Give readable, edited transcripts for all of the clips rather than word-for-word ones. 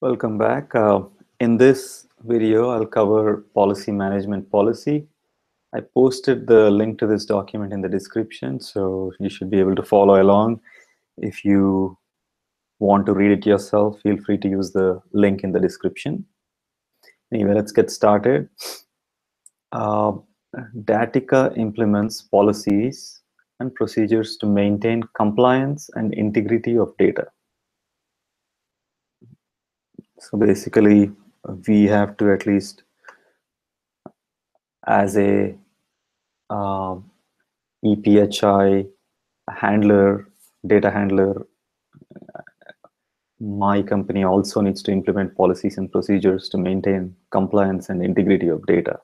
Welcome back. In this video, I'll cover policy management policy. I posted the link to this document in the description, so you should be able to follow along. If you want to read it yourself, feel free to use the link in the description. Anyway, let's get started. Datica implements policies and procedures to maintain compliance and integrity of data. So basically, we have to at least, as a EPHI handler, data handler, my company also needs to implement policies and procedures to maintain compliance and integrity of data.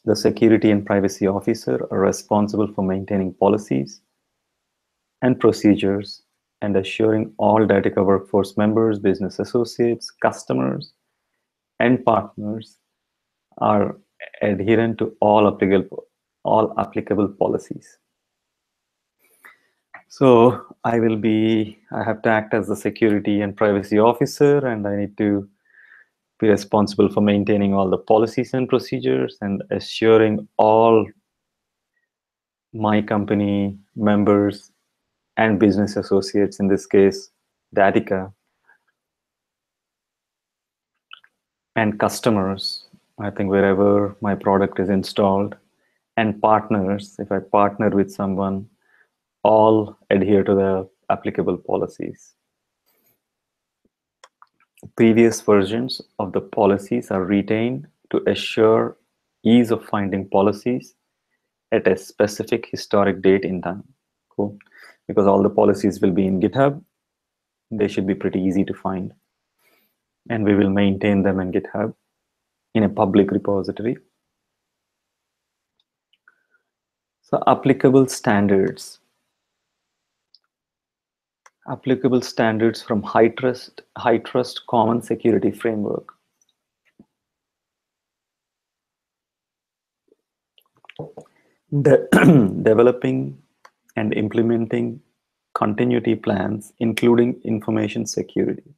The security and privacy officer are responsible for maintaining policies and procedures and assuring all Datica workforce members, business associates, customers, and partners are adherent to all applicable policies. So I have to act as the security and privacy officer, and I need to be responsible for maintaining all the policies and procedures and assuring all my company members and business associates, in this case, Datica, and customers, I think wherever my product is installed, and partners, if I partner with someone, all adhere to the applicable policies. Previous versions of the policies are retained to assure ease of finding policies at a specific historic date in time. Cool. Because all the policies will be in GitHub, they should be pretty easy to find. And we will maintain them in GitHub in a public repository. So applicable standards. Applicable standards from HITRUST Common Security Framework. Developing and implementing continuity plans, including information security.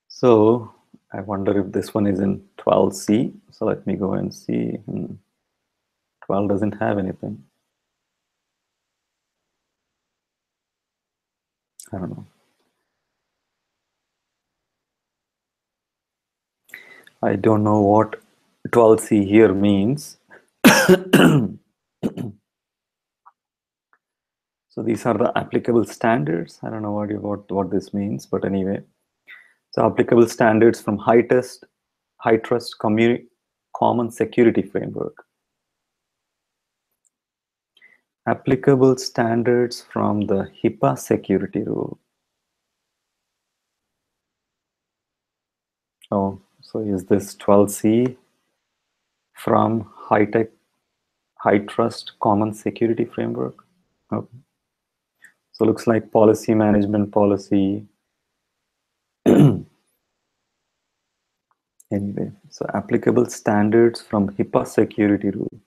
So I wonder if this one is in 12C. So let me go and see. 12 doesn't have anything. I don't know. I don't know what 12C here means. So these are the applicable standards. I don't know what this means, but anyway. So applicable standards from HITRUST Common Security Framework. Applicable standards from the HIPAA security rule. Oh, so is this 12C from HITRUST Common Security Framework? Okay. So looks like policy management policy. Anyway, so applicable standards from HIPAA security rule.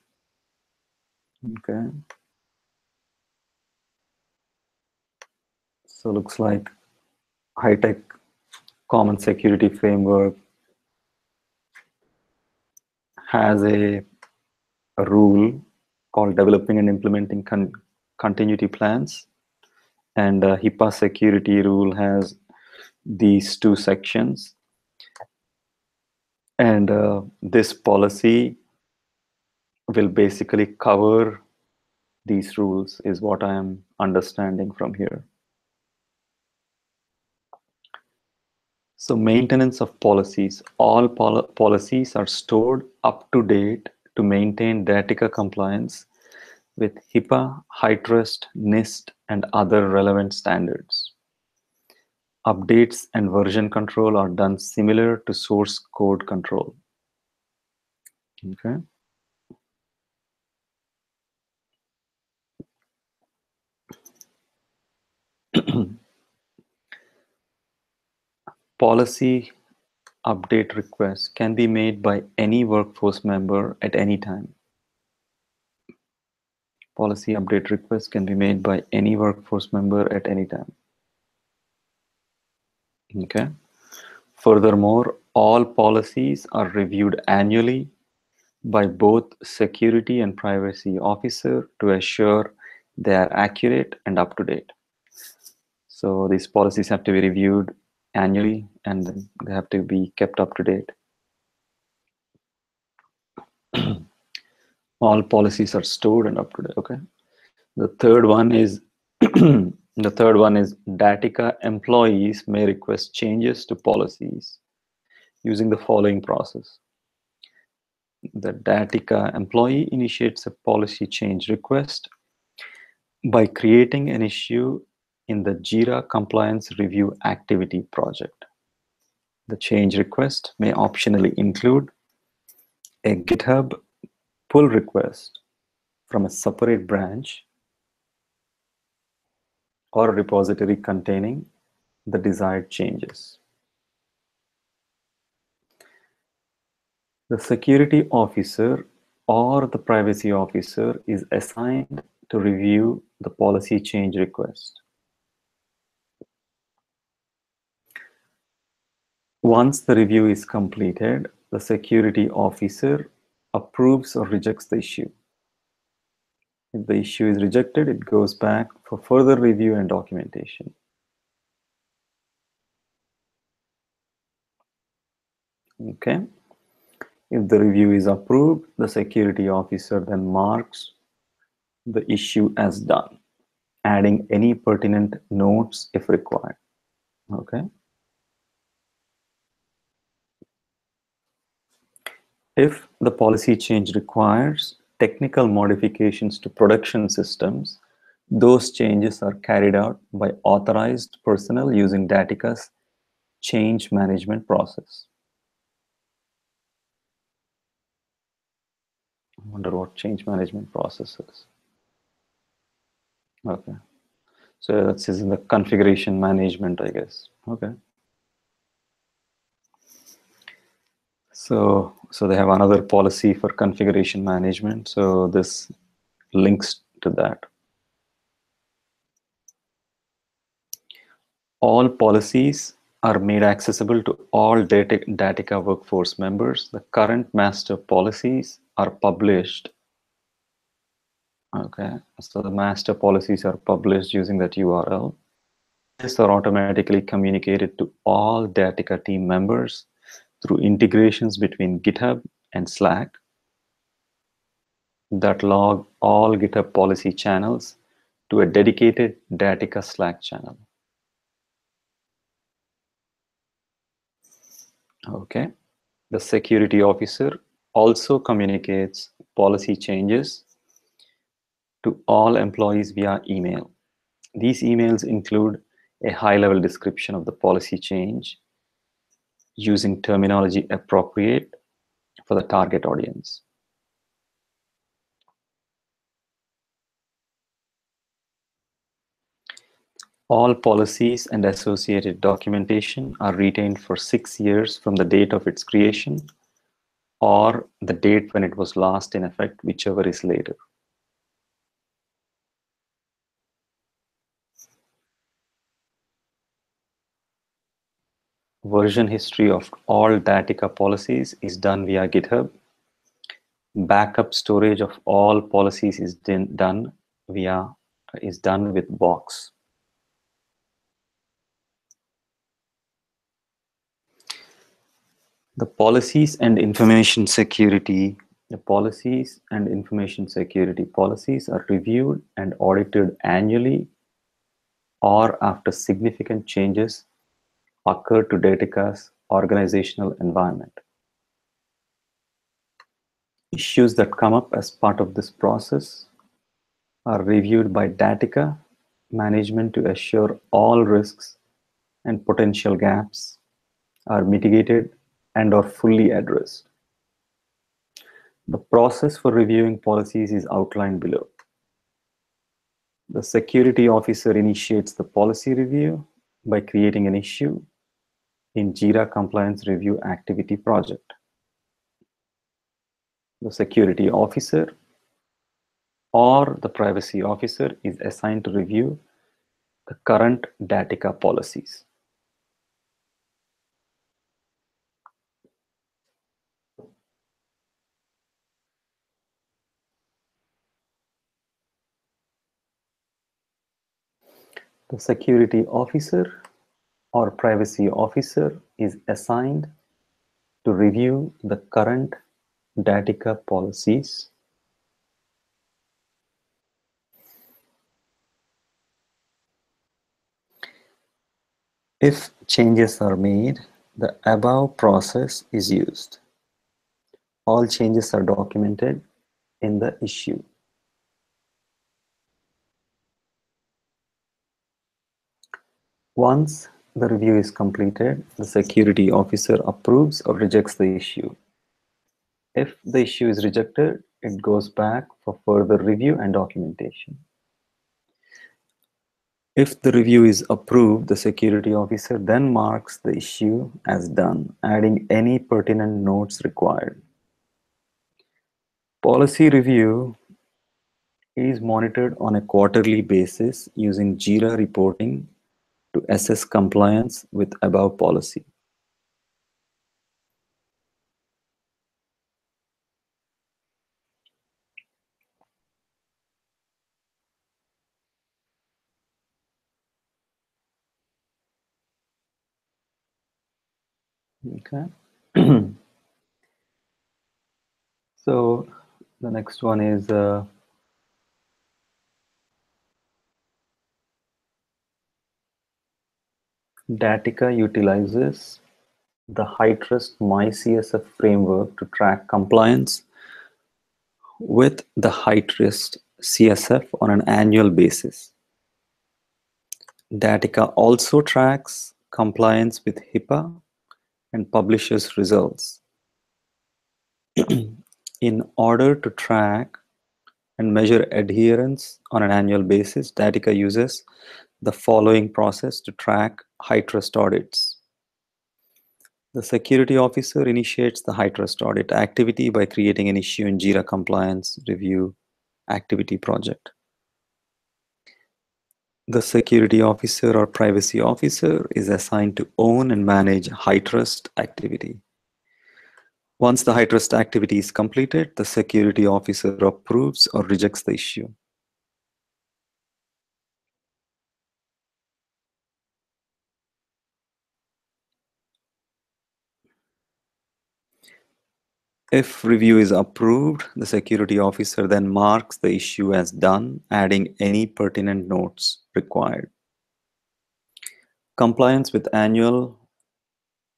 Okay. So looks like high-tech common security framework has a rule called developing and implementing continuity plans, and HIPAA security rule has these two sections, and this policy will basically cover these rules, is what I am understanding from here. So maintenance of policies. All policies are stored up to date to maintain Datica compliance with HIPAA, HITRUST, NIST, and other relevant standards. Updates and version control are done similar to source code control. Okay. Policy update requests can be made by any workforce member at any time. Policy update requests can be made by any workforce member at any time. Okay. Furthermore, all policies are reviewed annually by both security and privacy officer to assure they are accurate and up to date. So these policies have to be reviewed annually and then they have to be kept up to date. All policies are stored and up to date. Okay. The third one is Datica employees may request changes to policies using the following process. The Datica employee initiates a policy change request by creating an issue in the Jira Compliance Review Activity project. The change request may optionally include a GitHub pull request from a separate branch or a repository containing the desired changes. The security officer or the privacy officer is assigned to review the policy change request. Once the review is completed, the security officer approves or rejects the issue. If the issue is rejected, it goes back for further review and documentation. Okay. If the review is approved, the security officer then marks the issue as done, adding any pertinent notes if required. Okay. If the policy change requires technical modifications to production systems, those changes are carried out by authorized personnel using Datica's change management process. I wonder what change management process is. Okay. So that's in the configuration management, I guess. Okay. So they have another policy for configuration management. So this links to that. All policies are made accessible to all Datica workforce members. The current master policies are published. Okay, so the master policies are published using that URL. These are automatically communicated to all Datica team members through integrations between GitHub and Slack that log all GitHub policy channels to a dedicated Datica Slack channel. Okay. The security officer also communicates policy changes to all employees via email. These emails include a high-level description of the policy change using terminology appropriate for the target audience. All policies and associated documentation are retained for 6 years from the date of its creation or the date when it was last in effect, whichever is later. Version history of all Datica policies is done via GitHub. Backup storage of all policies is done with Box. The policies and information security policies are reviewed and audited annually or after significant changes occur to Datica's organizational environment. Issues that come up as part of this process are reviewed by Datica management to assure all risks and potential gaps are mitigated and are fully addressed. The process for reviewing policies is outlined below. The security officer initiates the policy review by creating an issue in Jira Compliance Review Activity project. The security officer or the privacy officer is assigned to review the current Datica policies. The security officer or privacy officer is assigned to review the current Datica policies. If changes are made, the above process is used. All changes are documented in the issue. Once the review is completed, the security officer approves or rejects the issue. If the issue is rejected, it goes back for further review and documentation. If the review is approved, the security officer then marks the issue as done, adding any pertinent notes required. Policy review is monitored on a quarterly basis using JIRA reporting to assess compliance with above policy. Okay. So the next one is Datica utilizes the high-trust MyCSF framework to track compliance with the high-trust CSF on an annual basis. Datica also tracks compliance with HIPAA and publishes results. In order to track and measure adherence on an annual basis, Datica uses the following process to track high-trust audits. The security officer initiates the high-trust audit activity by creating an issue in JIRA Compliance Review Activity Project. The security officer or privacy officer is assigned to own and manage high-trust activity. Once the high-trust activity is completed, the security officer approves or rejects the issue. If review is approved, the security officer then marks the issue as done, adding any pertinent notes required. Compliance with annual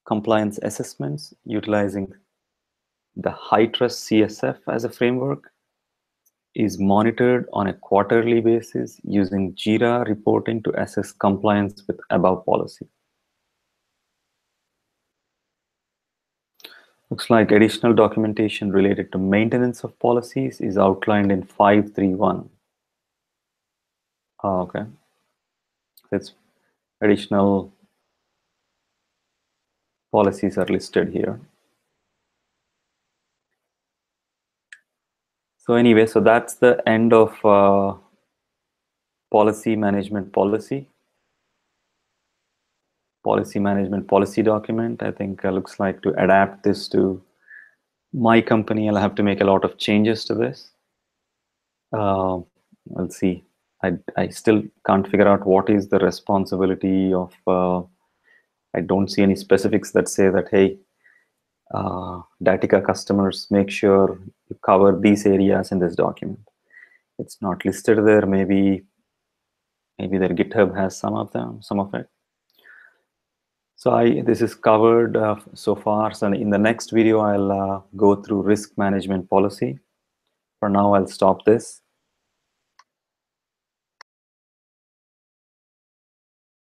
compliance assessments utilizing the high-trust CSF as a framework is monitored on a quarterly basis using JIRA reporting to assess compliance with above policy. Looks like additional documentation related to maintenance of policies is outlined in 531. Oh, okay. It's additional policies are listed here. So anyway, so that's the end of policy management policy management policy document. I think looks like to adapt this to my company, I'll have to make a lot of changes to this. I'll see. I still can't figure out what is the responsibility of, I don't see any specifics that say that, hey, Datica customers, make sure you cover these areas in this document. It's not listed there. Maybe their GitHub has some of it. So this is covered so far. So in the next video, I'll go through risk management policy. For now, I'll stop this.